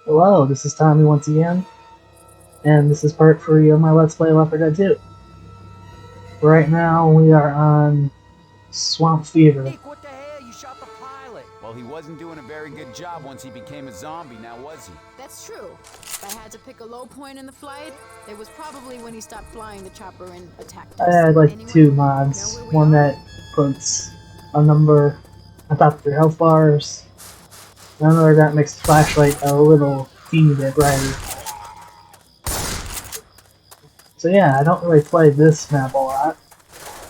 Hello, this is Tommy once again, and this is part 3 of my Let's Play Left4Dead 2. Right now, we are on Swamp Fever. Nick, what the hell? You shot the pilot. Well, he wasn't doing a very good job once he became a zombie, now was he? That's true. If I had to pick a low point in the flight, it was probably when he stopped flying the chopper and attacked us. I had like Anyway, 2 mods, know where we one are? that puts a number on top of your health bars, and another that makes the flashlight a little teeny bit brighter. So yeah, I don't really play this map a lot.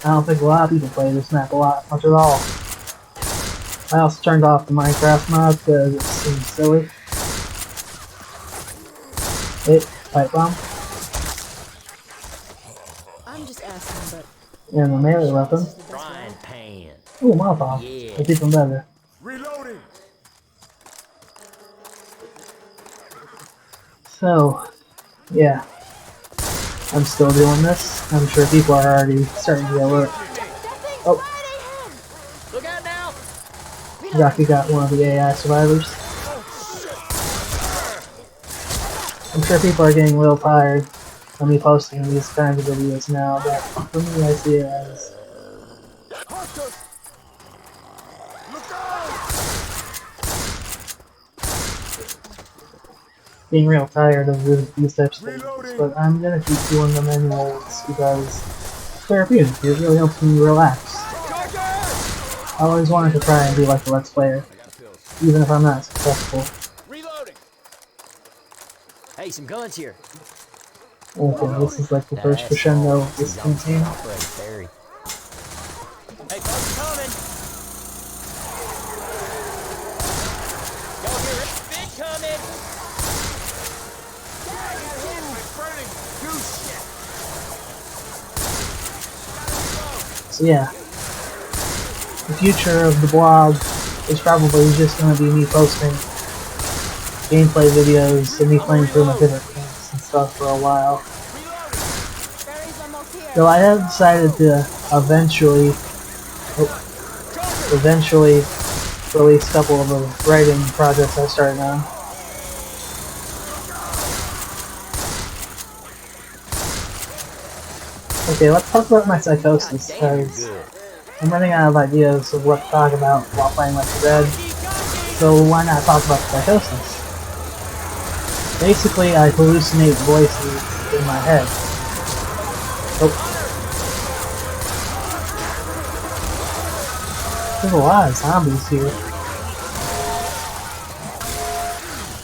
I don't think a lot of people play this map much at all. I also turned off the Minecraft mod because it seems silly. Pipe bomb. I'm just asking, but And the melee weapon. Frying pan. Ooh, Molotov. Yeah. That's even better. Reloading! So, yeah. I'm still doing this. I'm sure people are already starting to get alert. Oh, Look out now! Jockey got one of the AI survivors. I'm sure people are getting a little tired of me posting these kinds of videos now, but for me I see it as being real tired of these types of videos, but I'm gonna keep doing them anyways because it's therapeutic. It really helps me relax. I always wanted to try and be like a Let's Player, even if I'm not successful. Reloading! Hey, some guns here. Okay, this is like the first crescendo of this campaign. Hey, folks, coming! Y'all hear it? Big coming! So yeah, the future of the blog is probably just going to be me posting gameplay videos and me playing through my different games and stuff for a while. Though I have decided to eventually release a couple of the writing projects I started on. Okay, let's talk about my psychosis, because I'm running out of ideas of what to talk about while playing Left4Dead, so why not talk about psychosis? Basically, I hallucinate voices in my head. Oh. There's a lot of zombies here.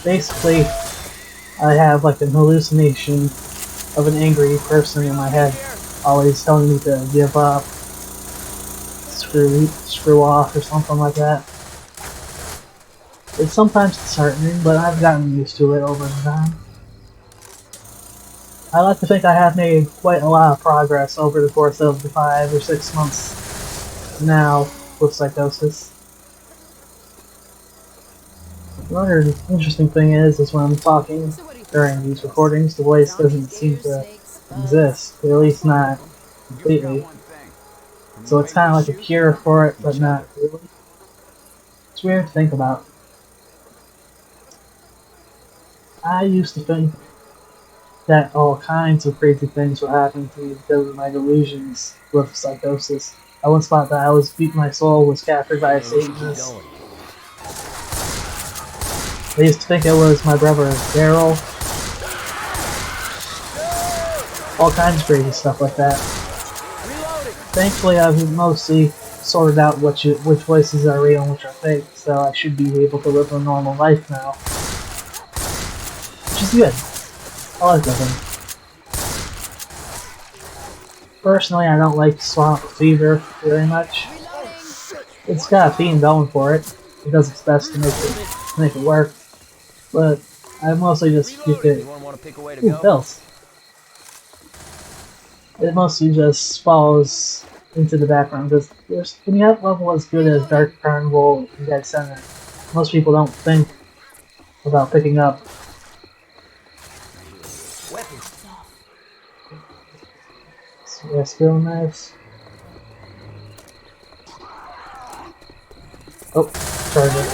Basically, I have like an hallucination of an angry person in my head, always telling me to give up, screw off, or something like that. It's sometimes disheartening, but I've gotten used to it over time. I like to think I have made quite a lot of progress over the course of the 5 or 6 months now with psychosis. Another interesting thing is when I'm talking during these recordings, the voice doesn't seem to exist, at least not completely. So it's kind of like a cure for it, but not really. It's weird to think about. I used to think that all kinds of crazy things were happening to me because of my delusions with psychosis. I once thought that my soul was captured by a Satanist. I used to think it was my brother Daryl. All kinds of crazy stuff like that. Thankfully, I've mostly sorted out which voices are real and which are fake, so I should be able to live a normal life now. Which is good. I like living. Personally, I don't like Swamp Fever very much. It's got a theme going for it. It does its best to make it work. But I mostly just keep it. Ooh, bells. It mostly just falls into the background because when you have a level as good as Dark Carnival and Dead Center, most people don't think about picking up. So yeah, skill knives. Oh, charger.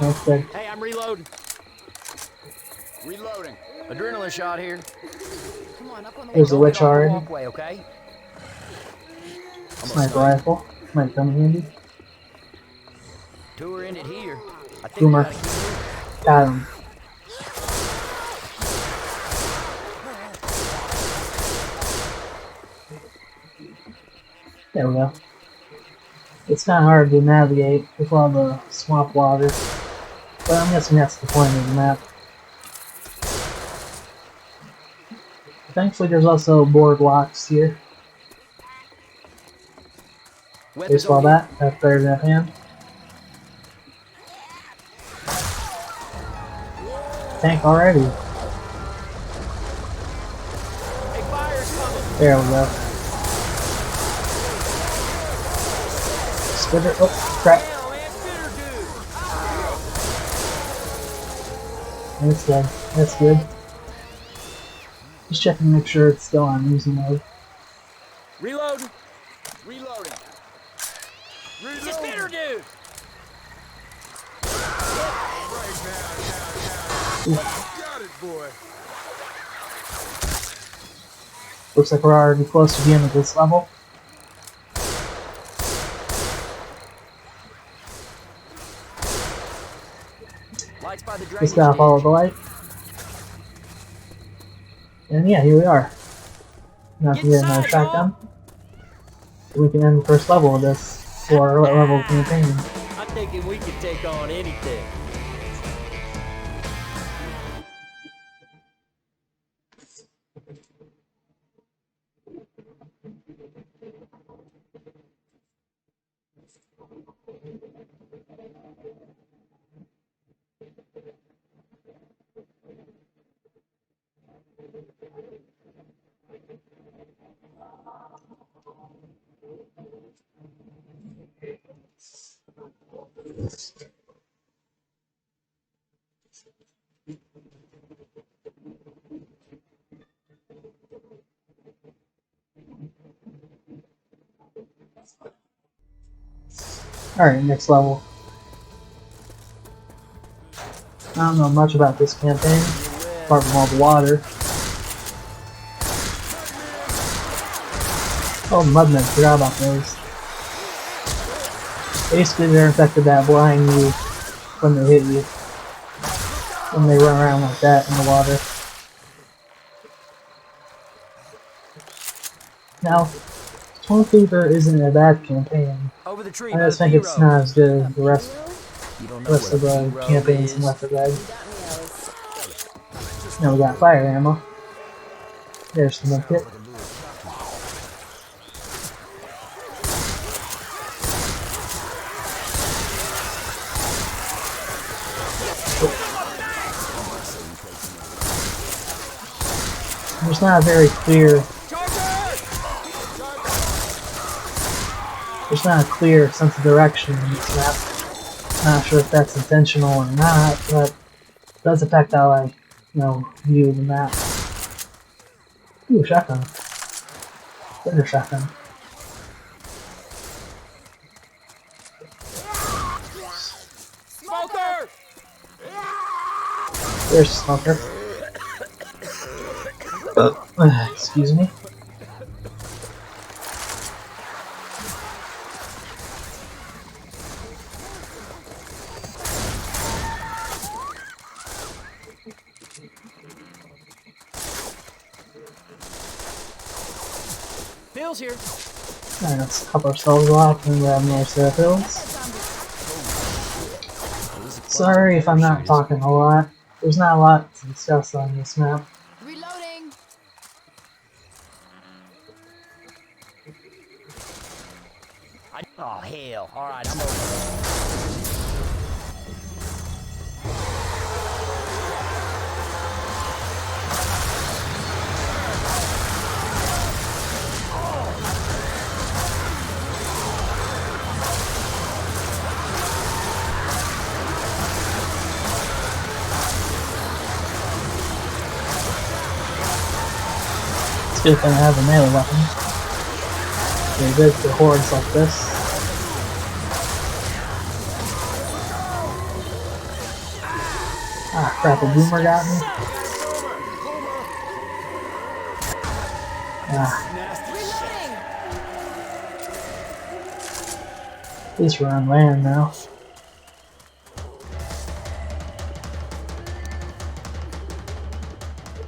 That's good. Hey, I'm reloading. Reloading. Adrenaline shot here. Come on, up on the There's a wall. Don't witch get off the already. walkway, okay? I'm gonna Sniper snipe. rifle. Might come in handy. Tour ended here. I think we Boomer. gotta keep moving. Got him. There we go. It's kind of hard to navigate with all the swamp water, but I'm guessing that's the point of the map. Thankfully, there's also boardwalks here. Weapons Baseball over here. bat, that's better than a hand. Tank already. Hey, fire's coming. There we go. Spitter. Oh, crap. Hell, man, spitter dude. That's good. That's good. Just checking to make sure it's still on easy mode. Reloading. Reloading. It's a spitter dude. Got it, boy. Looks like we're already close to the end of this level. Lights by the drainage Just gotta follow ditch. the light. And yeah, here we are. Now Get to get another inside, shotgun. We can end the first level of this for level campaign. I'm thinking we could take on anything. Alright, next level. I don't know much about this campaign, apart from all the water. Oh, mudmen, forgot about those. Basically, they're infected that blind you when they hit you. When they run around like that in the water. Now, Twin Fever isn't a bad campaign. Over the tree I by just the think it's B-road. not as good as the rest You don't know of what a the B-road campaigns in is. Left 4 Dead. Now we got fire ammo. There's the med kit. There's not a very clear. There's not a clear sense of direction in this map. Not sure if that's intentional or not, but it does affect how I, view the map. Ooh, shotgun. Better shotgun. Smoker! There's a smoker. Excuse me. Bill's here. Alright, let's cover ourselves off and grab more set of pills. Sorry if I'm not talking a lot. There's not a lot to discuss on this map. Reloading. Oh, hell. All right, I'm over. It's good thing I have a melee weapon. They're good for hordes like this. Ah, crap, a boomer got me. Ah, at least we're on land now.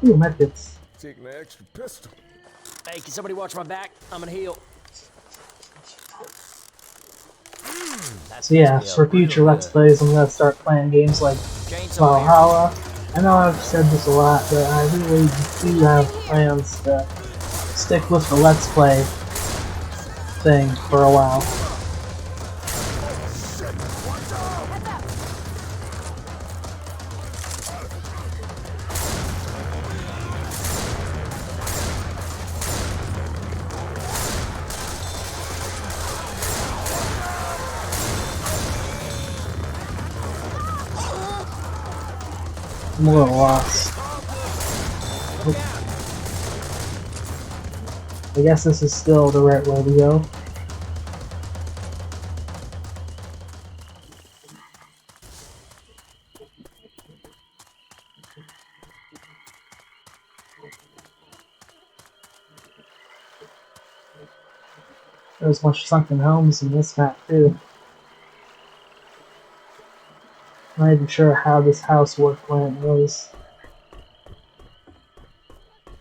Ooh, medkits. Take my extra pistol. Hey, can somebody watch my back? I'm gonna heal. So yeah, for future Let's Plays, I'm gonna start playing games like Valhalla. I know I've said this a lot, but I really do have plans to stick with the Let's Play thing for a while. I'm a little lost. Oh. I guess this is still the right way to go. There's a bunch of sunken homes in this map too. I'm not even sure how this house worked when it was.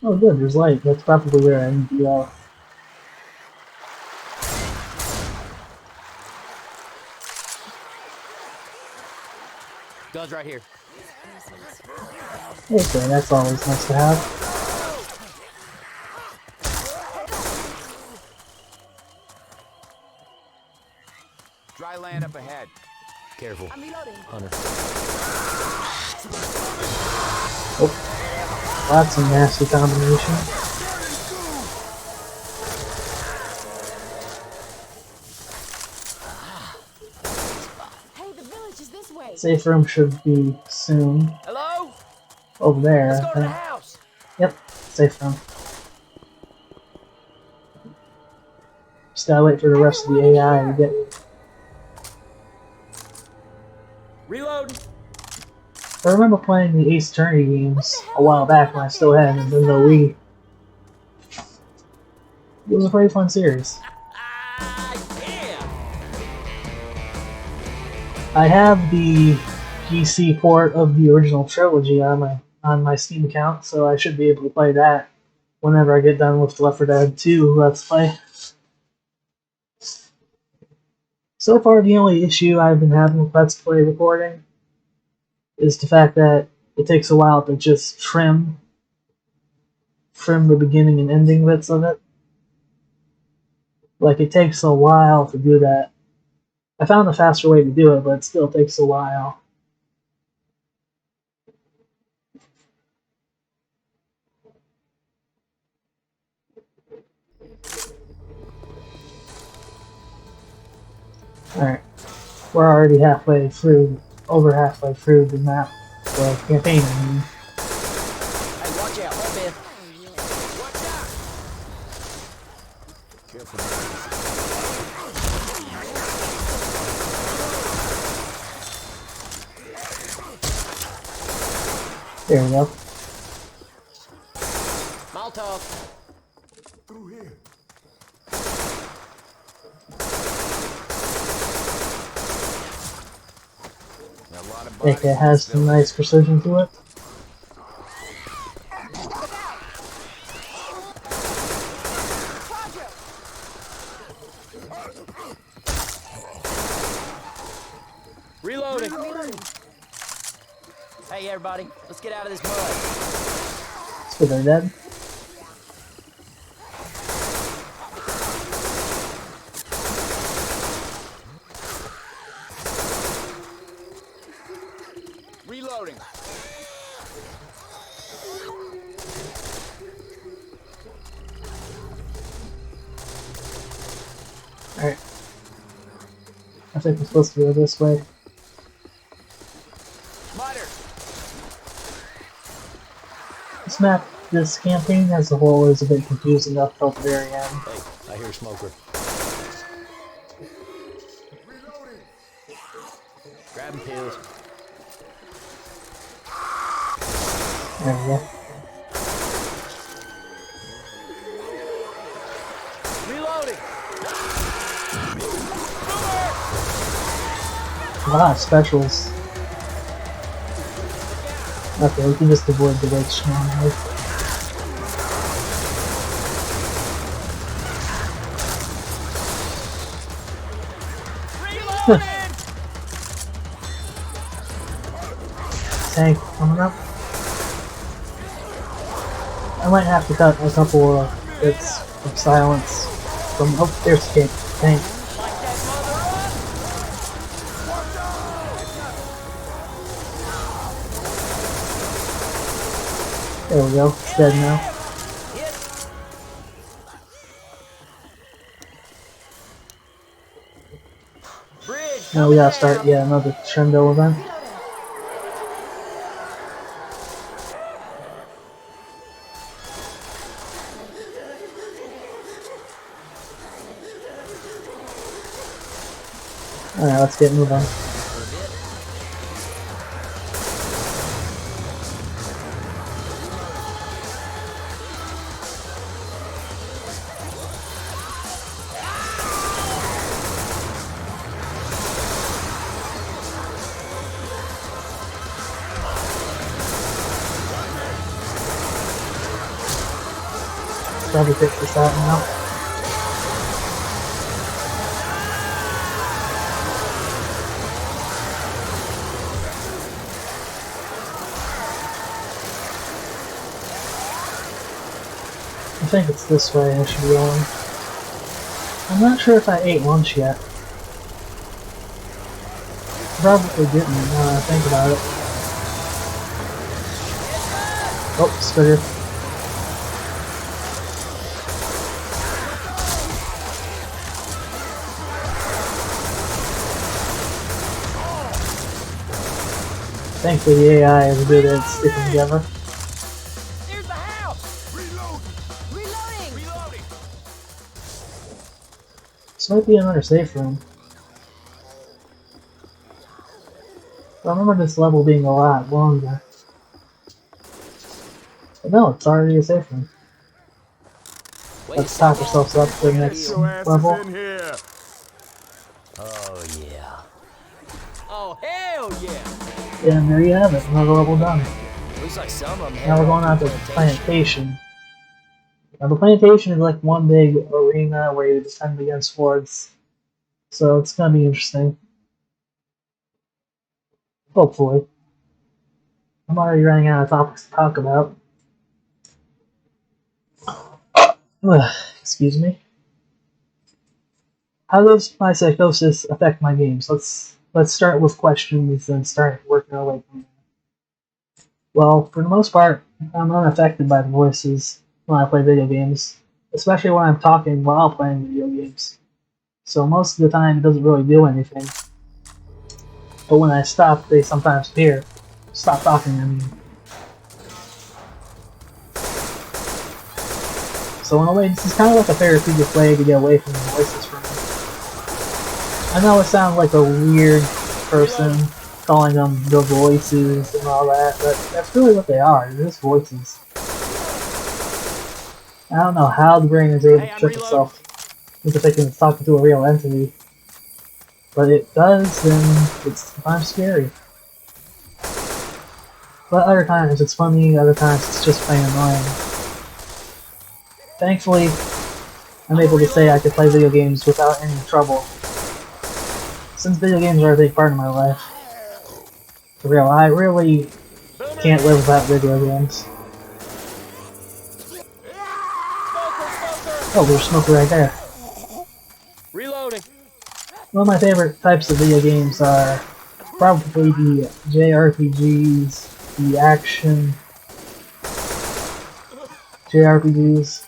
Oh good, there's light. That's probably where I need to go. Guns right here. Okay, that's always nice to have. Dry land up ahead. Careful. I'm reloading. Hunter. Oh, that's a nasty combination. Hey, the village is this way. Safe room should be soon. Hello? Over there, Let's I go to the think. house. Yep, safe room. Just gotta wait for the rest of the AI to get. Reload. I remember playing the Ace Attorney games a while back when I still had Nintendo Wii. It was a pretty fun series. Yeah. I have the PC port of the original trilogy on my Steam account, so I should be able to play that whenever I get done with Left 4 Dead 2 Let's Play. So far, the only issue I've been having with Let's Play recording is the fact that it takes a while to just trim the beginning and ending bits of it. Like, it takes a while to do that. I found a faster way to do it, but it still takes a while. Alright. We're already over halfway through the map, the campaign, I mean. Hey, watch out. Hold in. Watch out. Careful. There we go. Molotov. Through here. I think it has some nice precision to it. Reloading. Hey, everybody. Let's get out of this mud. So they're dead. Reloading. Alright. I think we're supposed to go this way. Miter. This campaign as a whole is a bit confusing up till the very end. Hey, I hear a smoker. Reloading. Grabbing pills. There we go. Reloading. A lot of specials. Okay, we can just avoid the wake strongly. Tank coming up. I might have to cut a couple of bits of silence from. Oh, there's the tank. There we go. It's dead now. Now we gotta start another crescendo event. Alright, let's get moving. Probably fix this out now. I think it's this way I should be going. I'm not sure if I ate lunch yet. Probably didn't, now that I think about it. Oh, spitter. Thankfully the AI is good at sticking together. There's the house. Reloading! This might be another safe room. I remember this level being a lot longer. But no, it's already a safe room. Let's top ourselves up for the next level. Oh yeah. Oh hell yeah. And there you have it, another level done. Looks like some of them. Now we're going on to the plantation. Now the plantation is like one big arena where you defend against hordes. So it's gonna be interesting. Hopefully. I'm already running out of topics to talk about. Excuse me. How does my psychosis affect my games? Let's start with questions and start working our way from there. Well, for the most part, I'm unaffected by the voices when I play video games, especially when I'm talking while playing video games. So most of the time it doesn't really do anything. But when I stop, they sometimes appear. Stop talking, I mean. So in a way, this is kind of like a therapeutic way to get away from the voices for me. I know it sounds like a weird person calling them the voices and all that, but that's really what they are. They're just voices. I don't know how the brain is able to trick itself into thinking it's talking to a real entity. But it does, and it's sometimes scary. But other times it's funny, other times it's just plain annoying. Thankfully, I'm able to say I can play video games without any trouble. Since video games are a big part of my life. For real, I really can't live without video games. Oh, there's smoker right there. Reloading. One of my favorite types of video games are probably the JRPGs, the action JRPGs.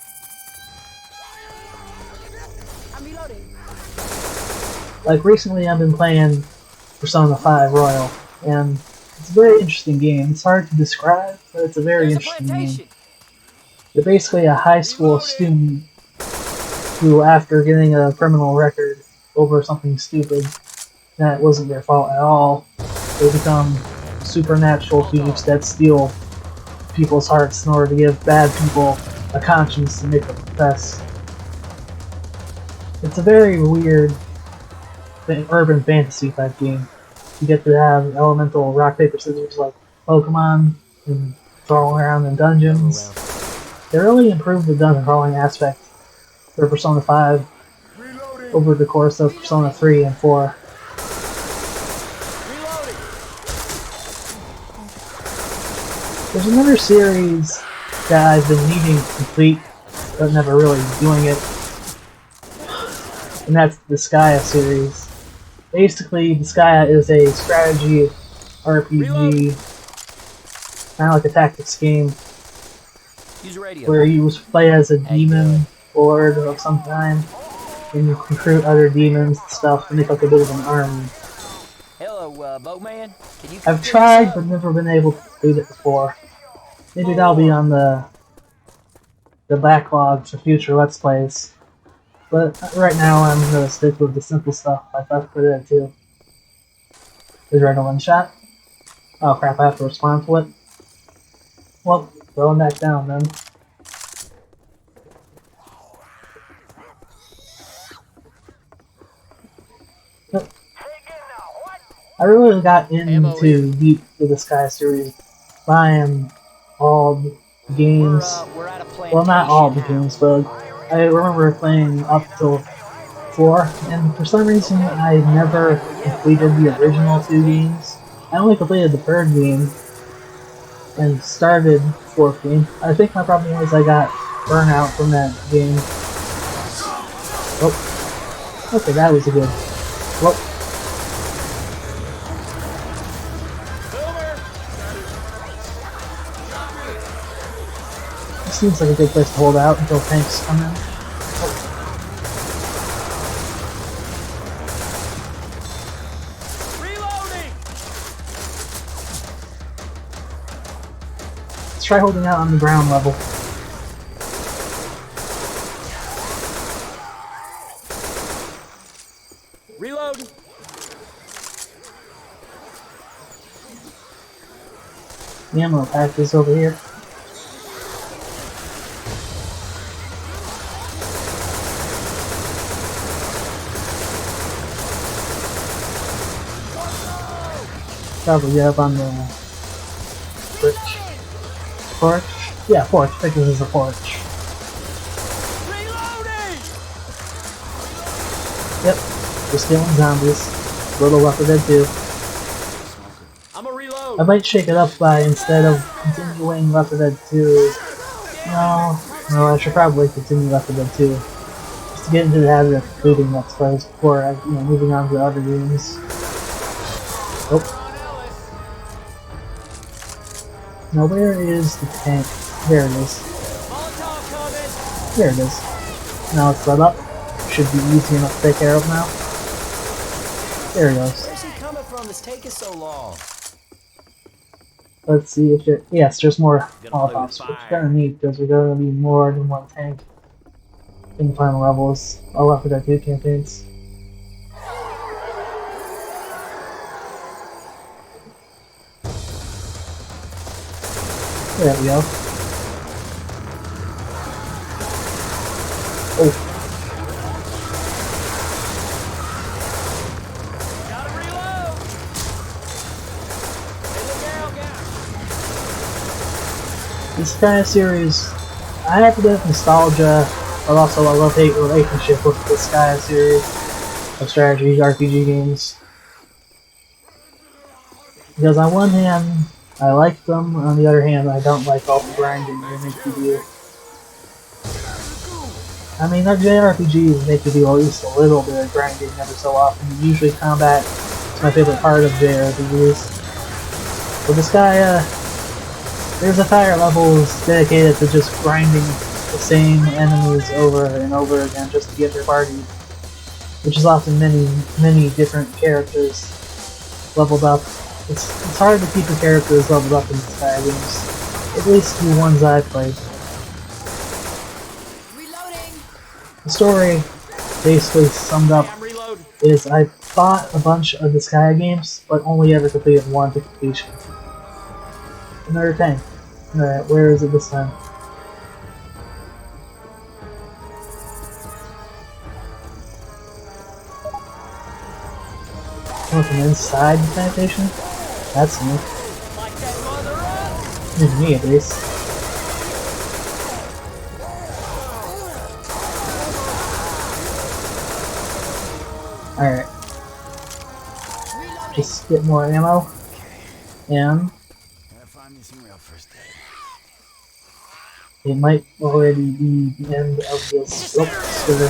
I'm reloading. Like recently I've been playing Persona 5 Royal, and it's a very interesting game. It's hard to describe, but it's a very interesting game. You're basically a high school student who, after getting a criminal record over something stupid that wasn't their fault at all, they become supernatural thieves that steal people's hearts in order to give bad people a conscience to make them confess. It's a very weird urban fantasy type game. You get to have elemental rock, paper, scissors like Pokemon and crawling around in dungeons. They really improved the dungeon crawling aspect for Persona 5 over the course of Persona 3 and 4. There's another series that I've been needing to complete, but never really doing it, and that's the Skya series. Basically, the Skya is a strategy RPG, kind of like a tactics game, where you play as a demon lord of some kind, and you recruit other demons and stuff to make like a bit of an army. Hello, boatman. Can you I've tried, but never been able to complete it before. Maybe that'll be on the backlog for future Let's Plays. But right now, I'm gonna stick with the simple stuff like Left4Dead 2. Is there a one shot? Oh crap! I have to respond to it. Well, throwing that down then. I really got into deep with the Skya series, buying all the games. Well, not all the games, but I remember playing up till 4, and for some reason I never completed the original 2 games. I only completed the 3rd game and started 4th game. I think my problem was I got burnout from that game. Oh, okay, that was a good. Well, this seems like a good place to hold out until tanks come in. Let's try holding out on the ground level. Reload. The ammo pack is over here. Probably get up on the porch. Yeah, porch. I think this is a porch. Reloading. Yep, just killing zombies. Little Left4Dead 2. I'm a reload. I might shake it up by, instead of continuing Left4Dead 2. No, I should probably continue Left4Dead 2. Just to get into the habit of completing Let's Plays before moving on to other games. Oh. Now where is the tank? There it is. There it is. Now it's set up. Should be easy enough to take care of now. There it goes. Where's he coming from? This take is so long. Let's see if it. Yes, there's more Molotovs, which we're gonna need because we're gonna need more than one tank in the final levels. All after that 2 campaigns. There we go. Oh. Gotta reload. This kind of series, I have a bit of nostalgia, but also a love-hate relationship with this Skya series of strategy RPG games. Because on one hand, I like them, on the other hand, I don't like all the grinding they make you do. I mean, our JRPGs make you do at least a little bit of grinding every so often. Usually combat is my favorite part of JRPGs. But this guy, there's entire levels dedicated to just grinding the same enemies over and over again just to get their party. Which is often many different characters leveled up. It's hard to keep the characters leveled up in these Skya games. At least the ones I've played. Reloading. The story, basically summed up, is I bought a bunch of the Skya games, but only ever completed one to completion. Another tank. Alright, where is it this time? Oh, from inside the plantation? That's new. Like that mother up. News to me, at least. Alright. Just get more ammo. And it might already be the end of this. Oops, sure.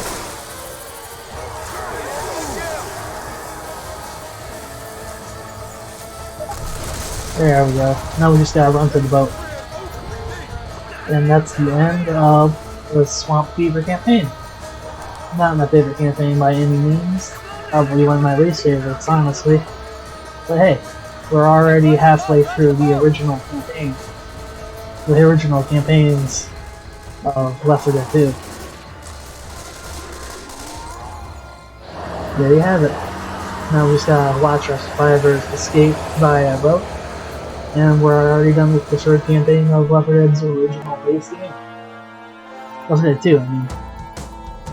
There we go. Now we just gotta run to the boat. And that's the end of the Swamp Fever campaign. Not my favorite campaign by any means. Probably one of my least favorites, honestly. But hey, we're already halfway through the original campaign. The original campaigns of Left4Dead 2. There you have it. Now we just gotta watch our survivors escape via boat. And we're already done with the short campaign of Left4Dead's original base game. Left4Dead 2, I mean.